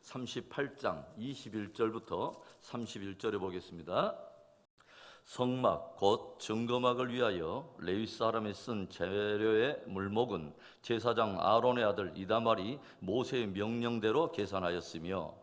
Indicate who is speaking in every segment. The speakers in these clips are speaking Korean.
Speaker 1: 38장 21절부터 31절에 보겠습니다. 성막 곧 증거막을 위하여 레위 사람이 쓴 재료의 물목은 제사장 아론의 아들 이다말이 모세의 명령대로 계산하였으며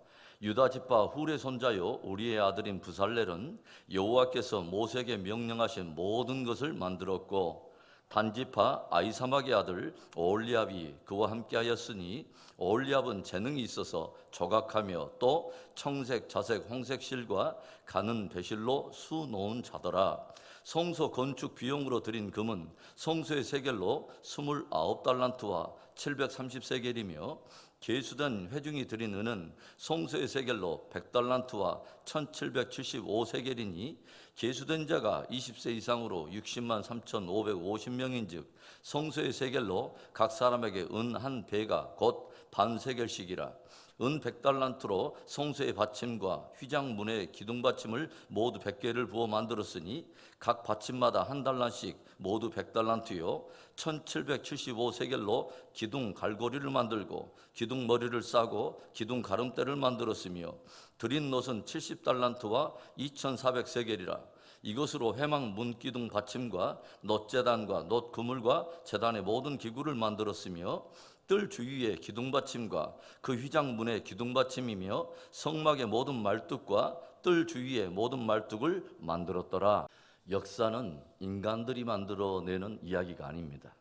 Speaker 1: 유다 지파 훌의 손자요 우리의 아들인 부살렐은 여호와께서 모세에게 명령하신 모든 것을 만들었고 단지파 아이사막의 아들 오홀리압이 그와 함께하였으니 오홀리압은 재능이 있어서 조각하며 또 청색, 자색, 홍색 실과 가는 배실로 수놓은 자더라. 성소 건축 비용으로 들인 금은 성소의 세겔로 29달란트와 730세겔이며 계수된 회중이 들인 은은 성소의 세겔로 100달란트와 1775세겔이니 계수된 자가 20세 이상으로 60만 3,550명인즉 성소의 세겔로 각 사람에게 은 한 배가 곧 반세겔씩이라. 은 100달란트로 성소의 받침과 휘장 문의 기둥 받침을 모두 100개를 부어 만들었으니 각 받침마다 한 달란씩 모두 100달란트요 1775세겔로 기둥 갈고리를 만들고 기둥 머리를 싸고 기둥 가름대를 만들었으며 드린 놋은 70달란트와 2400세겔이라. 이것으로 회막 문기둥 받침과 놋재단과 놋그물과 재단의 모든 기구를 만들었으며 뜰 주위의 기둥 받침과 그 휘장 문의 기둥 받침이며 성막의 모든 말뚝과 뜰 주위의 모든 말뚝을 만들었더라. 역사는 인간들이 만들어내는 이야기가 아닙니다.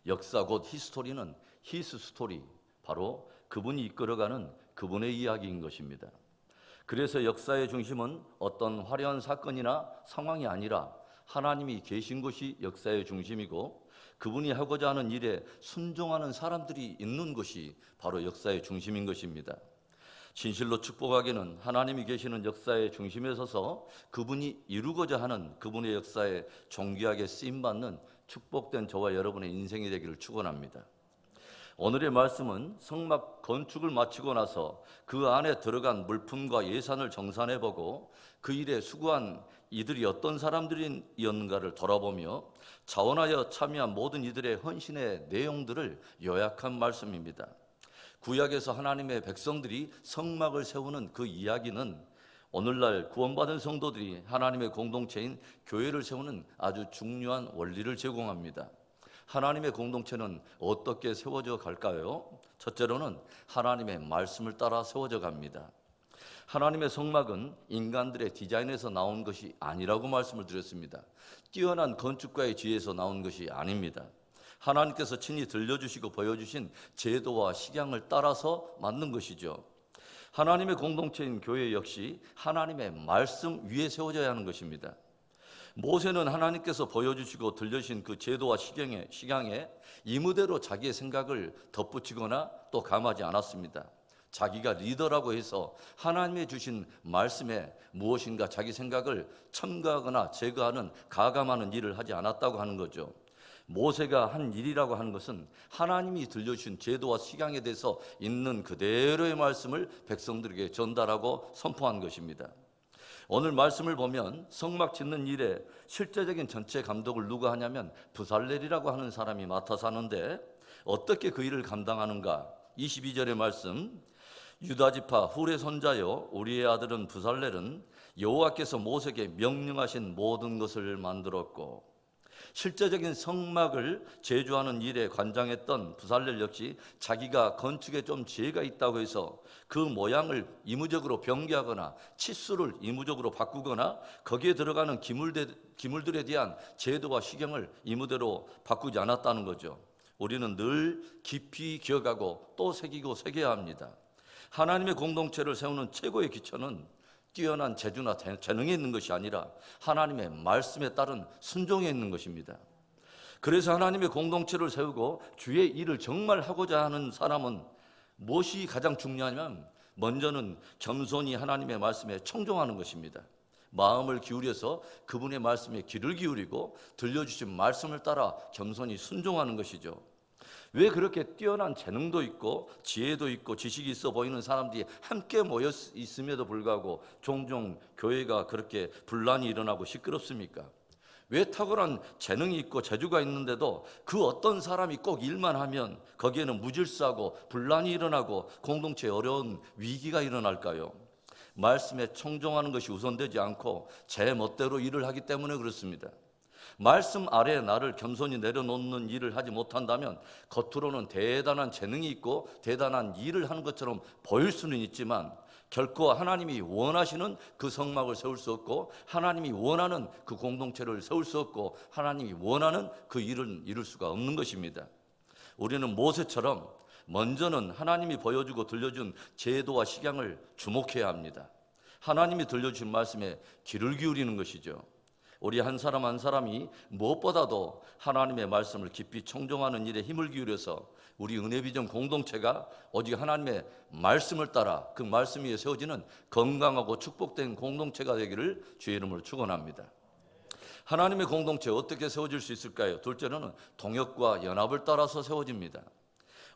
Speaker 1: 역사 곧 히스토리는 히스 스토리, 바로 그분이 이끌어가는 그분의 이야기인 것입니다. 그래서 역사의 중심은 어떤 화려한 사건이나 상황이 아니라 하나님이 계신 곳이 역사의 중심이고 그분이 하고자 하는 일에 순종하는 사람들이 있는 곳이 바로 역사의 중심인 것입니다. 진실로 축복하기는 하나님이 계시는 역사의 중심에 서서 그분이 이루고자 하는 그분의 역사에 존귀하게 쓰임받는 축복된 저와 여러분의 인생이 되기를 축원합니다. 오늘의 말씀은 성막 건축을 마치고 나서 그 안에 들어간 물품과 예산을 정산해보고 그 일에 수고한 이들이 어떤 사람들이었는가를 돌아보며 자원하여 참여한 모든 이들의 헌신의 내용들을 요약한 말씀입니다. 구약에서 하나님의 백성들이 성막을 세우는 그 이야기는 오늘날 구원받은 성도들이 하나님의 공동체인 교회를 세우는 아주 중요한 원리를 제공합니다. 하나님의 공동체는 어떻게 세워져 갈까요? 첫째로는 하나님의 말씀을 따라 세워져 갑니다. 하나님의 성막은 인간들의 디자인에서 나온 것이 아니라고 말씀을 드렸습니다. 뛰어난 건축가의 지혜에서 나온 것이 아닙니다. 하나님께서 친히 들려주시고 보여주신 제도와 식양을 따라서 만든 것이죠. 하나님의 공동체인 교회 역시 하나님의 말씀 위에 세워져야 하는 것입니다. 모세는 하나님께서 보여주시고 들려주신 그 제도와 식양에 이무대로 자기의 생각을 덧붙이거나 또 감하지 않았습니다. 자기가 리더라고 해서 하나님의 주신 말씀에 무엇인가 자기 생각을 첨가하거나 제거하는 가감하는 일을 하지 않았다고 하는 거죠. 모세가 한 일이라고 하는 것은 하나님이 들려주신 제도와 식양에 대해서 있는 그대로의 말씀을 백성들에게 전달하고 선포한 것입니다. 오늘 말씀을 보면 성막 짓는 일에 실제적인 전체 감독을 누가 하냐면 부살렐이라고 하는 사람이 맡아서 하는데 어떻게 그 일을 감당하는가? 22절의 말씀, 유다 지파 훌의 손자요 우리의 아들은 부살렐은 여호와께서 모세에게 명령하신 모든 것을 만들었고, 실제적인 성막을 제조하는 일에 관장했던 부살렐 역시 자기가 건축에 좀 지혜가 있다고 해서 그 모양을 이무적으로 변개하거나 치수를 이무적으로 바꾸거나 거기에 들어가는 기물들에 대한 제도와 식양을 이무대로 바꾸지 않았다는 거죠. 우리는 늘 깊이 기억하고 또 새기고 새겨야 합니다. 하나님의 공동체를 세우는 최고의 기초는 뛰어난 재주나 재능에 있는 것이 아니라 하나님의 말씀에 따른 순종에 있는 것입니다. 그래서 하나님의 공동체를 세우고 주의 일을 정말 하고자 하는 사람은 무엇이 가장 중요하냐면 먼저는 겸손히 하나님의 말씀에 청종하는 것입니다. 마음을 기울여서 그분의 말씀에 귀를 기울이고 들려주신 말씀을 따라 겸손히 순종하는 것이죠. 왜 그렇게 뛰어난 재능도 있고 지혜도 있고 지식이 있어 보이는 사람들이 함께 모여 있음에도 불구하고 종종 교회가 그렇게 분란이 일어나고 시끄럽습니까? 왜 탁월한 재능이 있고 재주가 있는데도 그 어떤 사람이 꼭 일만 하면 거기에는 무질서하고 분란이 일어나고 공동체에 어려운 위기가 일어날까요? 말씀에 청종하는 것이 우선되지 않고 제 멋대로 일을 하기 때문에 그렇습니다. 말씀 아래에 나를 겸손히 내려놓는 일을 하지 못한다면 겉으로는 대단한 재능이 있고 대단한 일을 하는 것처럼 보일 수는 있지만 결코 하나님이 원하시는 그 성막을 세울 수 없고 하나님이 원하는 그 공동체를 세울 수 없고 하나님이 원하는 그 일을 이룰 수가 없는 것입니다. 우리는 모세처럼 먼저는 하나님이 보여주고 들려준 제도와 식양을 주목해야 합니다. 하나님이 들려주신 말씀에 귀를 기울이는 것이죠. 우리 한 사람 한 사람이 무엇보다도 하나님의 말씀을 깊이 청종하는 일에 힘을 기울여서 우리 은혜비전 공동체가 오직 하나님의 말씀을 따라 그 말씀 위에 세워지는 건강하고 축복된 공동체가 되기를 주의 이름으로 축원합니다. 하나님의 공동체 어떻게 세워질 수 있을까요? 둘째로는 동역과 연합을 따라서 세워집니다.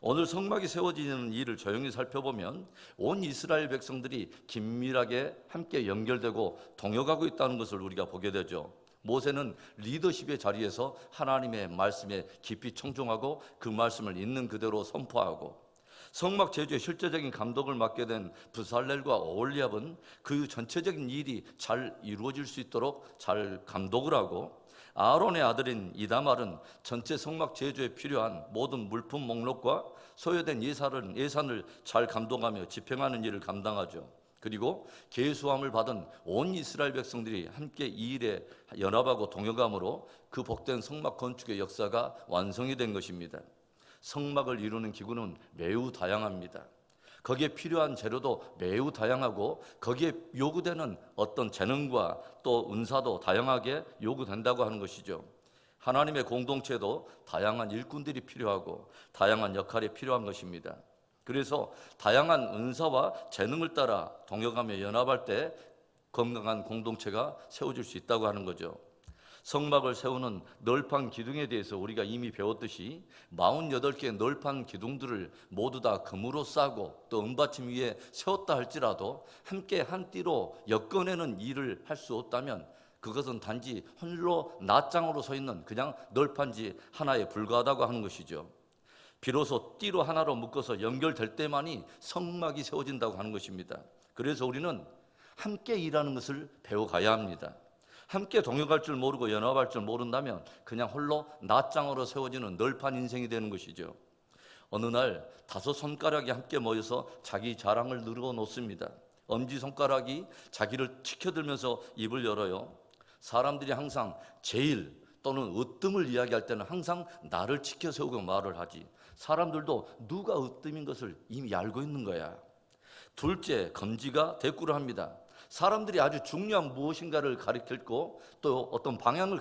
Speaker 1: 오늘 성막이 세워지는 일을 조용히 살펴보면 온 이스라엘 백성들이 긴밀하게 함께 연결되고 동역하고 있다는 것을 우리가 보게 되죠. 모세는 리더십의 자리에서 하나님의 말씀에 깊이 청종하고 그 말씀을 있는 그대로 선포하고, 성막 제조의 실제적인 감독을 맡게 된 브살렐과 오홀리압은 그 전체적인 일이 잘 이루어질 수 있도록 잘 감독을 하고, 아론의 아들인 이다말은 전체 성막 제조에 필요한 모든 물품 목록과 소요된 예산을 잘 감독하며 집행하는 일을 감당하죠. 그리고 계수함을 받은 온 이스라엘 백성들이 함께 이 일에 연합하고 동역함으로 그 복된 성막 건축의 역사가 완성이 된 것입니다. 성막을 이루는 기구는 매우 다양합니다. 거기에 필요한 재료도 매우 다양하고 거기에 요구되는 어떤 재능과 또 은사도 다양하게 요구된다고 하는 것이죠. 하나님의 공동체도 다양한 일꾼들이 필요하고 다양한 역할이 필요한 것입니다. 그래서 다양한 은사와 재능을 따라 동역하며 연합할 때 건강한 공동체가 세워질 수 있다고 하는 거죠. 성막을 세우는 널판 기둥에 대해서 우리가 이미 배웠듯이 48개의 널판 기둥들을 모두 다 금으로 싸고 또 은받침 위에 세웠다 할지라도 함께 한 띠로 엮어내는 일을 할 수 없다면 그것은 단지 홀로 낱장으로 서 있는 그냥 널판지 하나에 불과하다고 하는 것이죠. 비로소 띠로 하나로 묶어서 연결될 때만이 성막이 세워진다고 하는 것입니다. 그래서 우리는 함께 일하는 것을 배워가야 합니다. 함께 동역할 줄 모르고 연합할 줄 모른다면 그냥 홀로 낱장으로 세워지는 널판 인생이 되는 것이죠. 어느 날 5손가락이 함께 모여서 자기 자랑을 늘어놓습니다. 엄지손가락이 자기를 치켜들면서 입을 열어요. 사람들이 항상 제일 또는 으뜸을 이야기할 때는 항상 나를 치켜 세우고 말을 하지. 사람들도 누가 으뜸인 것을 이미 알고 있는 거야. 둘째, 검지가 대꾸를 합니다. 사람들이 아주 중요한 무엇인가를 가르쳤고 또 어떤 방향을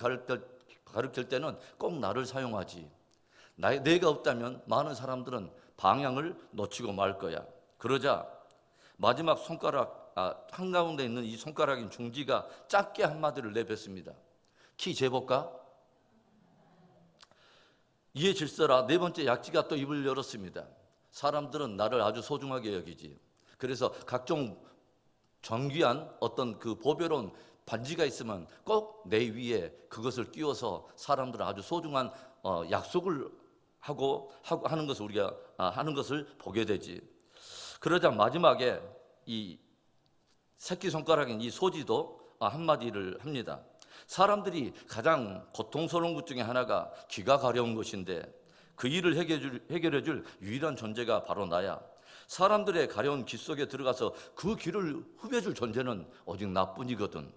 Speaker 1: 가르칠 때는 꼭 나를 사용하지. 내가 없다면 많은 사람들은 방향을 놓치고 말 거야. 그러자 마지막 손가락 한가운데 있는 이 손가락인 중지가 짧게 한마디를 내뱉습니다. 키 재볼까? 이에 질서라. 네 번째 약지가 또 입을 열었습니다. 사람들은 나를 아주 소중하게 여기지. 그래서 각종 정귀한 어떤 그 보배로운 반지가 있으면 꼭 내 위에 그것을 끼워서 사람들은 아주 소중한 약속을 하는 것을 우리가 하는 것을 보게 되지. 그러자 마지막에 이 새끼손가락인 이 소지도 한마디를 합니다. 사람들이 가장 고통스러운 것 중에 하나가 귀가 가려운 것인데 그 일을 해결해 줄 유일한 존재가 바로 나야. 사람들의 가려운 귀 속에 들어가서 그 귀를 후벼줄 존재는 오직 나뿐이거든.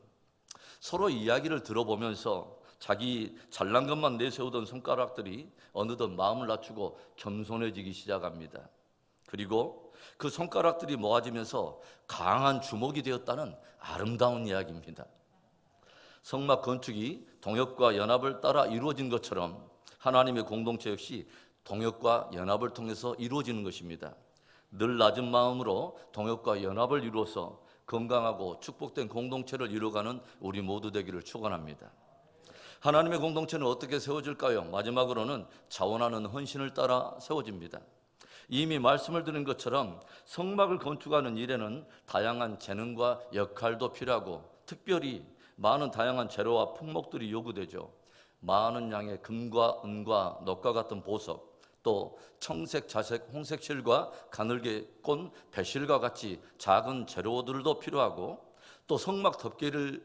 Speaker 1: 서로 이야기를 들어보면서 자기 잘난 것만 내세우던 손가락들이 어느덧 마음을 낮추고 겸손해지기 시작합니다. 그리고 그 손가락들이 모아지면서 강한 주먹이 되었다는 아름다운 이야기입니다. 성막 건축이 동역과 연합을 따라 이루어진 것처럼 하나님의 공동체 역시 동역과 연합을 통해서 이루어지는 것입니다. 늘 낮은 마음으로 동역과 연합을 이루어서 건강하고 축복된 공동체를 이루어가는 우리 모두 되기를 축원합니다. 하나님의 공동체는 어떻게 세워질까요? 마지막으로는 자원하는 헌신을 따라 세워집니다. 이미 말씀을 드린 것처럼 성막을 건축하는 일에는 다양한 재능과 역할도 필요하고 특별히 많은 다양한 재료와 품목들이 요구되죠. 많은 양의 금과 은과 놋과 같은 보석, 또 청색, 자색, 홍색 실과 가늘게 꼰 배실과 같이 작은 재료들도 필요하고, 또 성막 덮개를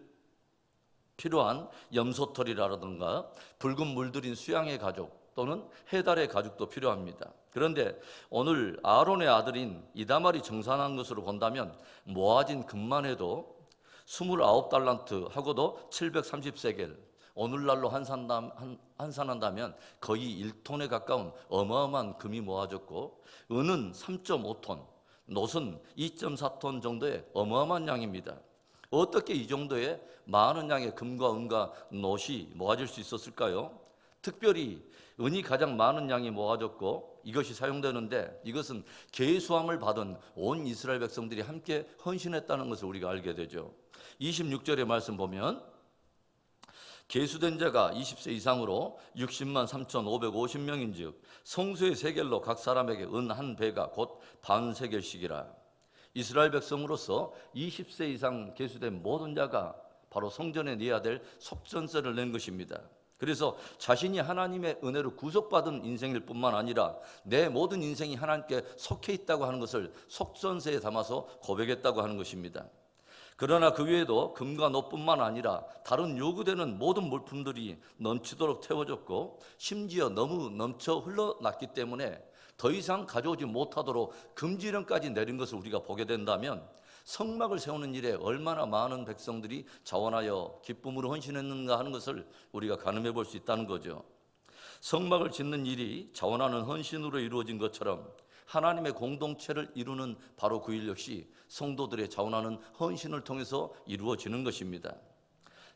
Speaker 1: 필요한 염소털이라든가 붉은 물들인 수양의 가죽 또는 해달의 가죽도 필요합니다. 그런데 오늘 아론의 아들인 이다말이 정산한 것으로 본다면 모아진 금만 해도 29달란트 하고도 730세겔, 오늘날로 환산한다면 거의 1톤에 가까운 어마어마한 금이 모아졌고, 은은 3.5톤, 놋은 2.4톤 정도의 어마어마한 양입니다. 어떻게 이 정도의 많은 양의 금과 은과 놋이 모아질 수 있었을까요? 특별히 은이 가장 많은 양이 모아졌고 이것이 사용되는데, 이것은 계수함을 받은 온 이스라엘 백성들이 함께 헌신했다는 것을 우리가 알게 되죠. 26절의 말씀 보면 계수된 자가 20세 이상으로 60만 3,550명인즉 성소의 세겔로 각 사람에게 은 한 배가 곧 반세겔씩이라. 이스라엘 백성으로서 20세 이상 계수된 모든 자가 바로 성전에 내야 될 속전세를 낸 것입니다. 그래서 자신이 하나님의 은혜로 구속받은 인생일 뿐만 아니라 내 모든 인생이 하나님께 속해 있다고 하는 것을 속전세에 담아서 고백했다고 하는 것입니다. 그러나 그 외에도 금과 놋뿐만 아니라 다른 요구되는 모든 물품들이 넘치도록 태워졌고, 심지어 너무 넘쳐 흘러났기 때문에 더 이상 가져오지 못하도록 금지령까지 내린 것을 우리가 보게 된다면, 성막을 세우는 일에 얼마나 많은 백성들이 자원하여 기쁨으로 헌신했는가 하는 것을 우리가 가늠해 볼 수 있다는 거죠. 성막을 짓는 일이 자원하는 헌신으로 이루어진 것처럼 하나님의 공동체를 이루는 바로 그 일 역시 성도들의 자원하는 헌신을 통해서 이루어지는 것입니다.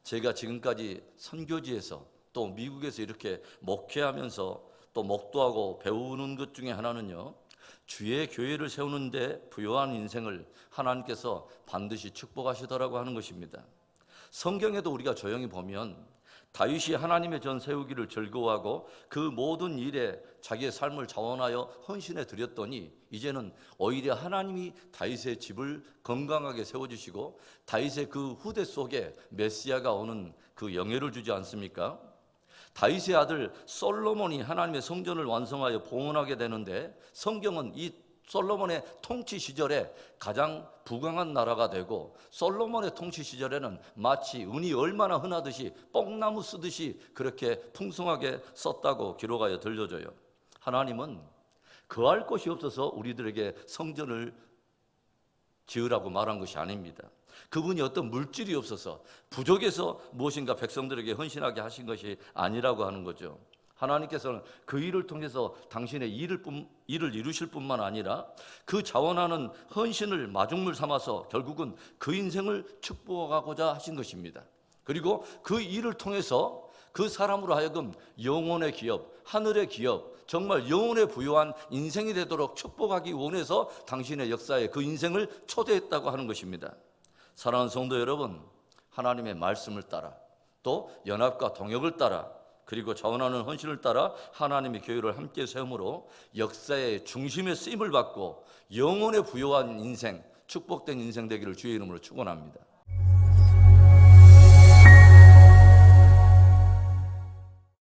Speaker 1: 제가 지금까지 선교지에서 또 미국에서 이렇게 목회하면서 또 목도하고 배우는 것 중에 하나는요, 주의 교회를 세우는데 부요한 인생을 하나님께서 반드시 축복하시더라고 하는 것입니다. 성경에도 우리가 조용히 보면 다윗이 하나님의 전 세우기를 즐거워하고 그 모든 일에 자기의 삶을 자원하여 헌신해 드렸더니, 이제는 오히려 하나님이 다윗의 집을 건강하게 세워주시고 다윗의 그 후대 속에 메시아가 오는 그 영예를 주지 않습니까? 다윗의 아들 솔로몬이 하나님의 성전을 완성하여 봉헌하게 되는데, 성경은 이 솔로몬의 통치 시절에 가장 부강한 나라가 되고, 솔로몬의 통치 시절에는 마치 은이 얼마나 흔하듯이 뽕나무 쓰듯이 그렇게 풍성하게 썼다고 기록하여 들려줘요. 하나님은 거할 곳이 없어서 우리들에게 성전을 지으라고 말한 것이 아닙니다. 그분이 어떤 물질이 없어서 부족해서 무엇인가 백성들에게 헌신하게 하신 것이 아니라고 하는 거죠. 하나님께서는 그 일을 통해서 당신의 일을 이루실 뿐만 아니라 그 자원하는 헌신을 마중물 삼아서 결국은 그 인생을 축복하고자 하신 것입니다. 그리고 그 일을 통해서 그 사람으로 하여금 영혼의 기업, 하늘의 기업, 정말 영혼에 부요한 인생이 되도록 축복하기 원해서 당신의 역사에 그 인생을 초대했다고 하는 것입니다. 사랑하는 성도 여러분, 하나님의 말씀을 따라 또 연합과 동역을 따라 그리고 자원하는 헌신을 따라 하나님의 교회를 함께 세움으로 역사의 중심에 쓰임을 받고 영혼에 부요한 인생, 축복된 인생 되기를 주의 이름으로 축원합니다.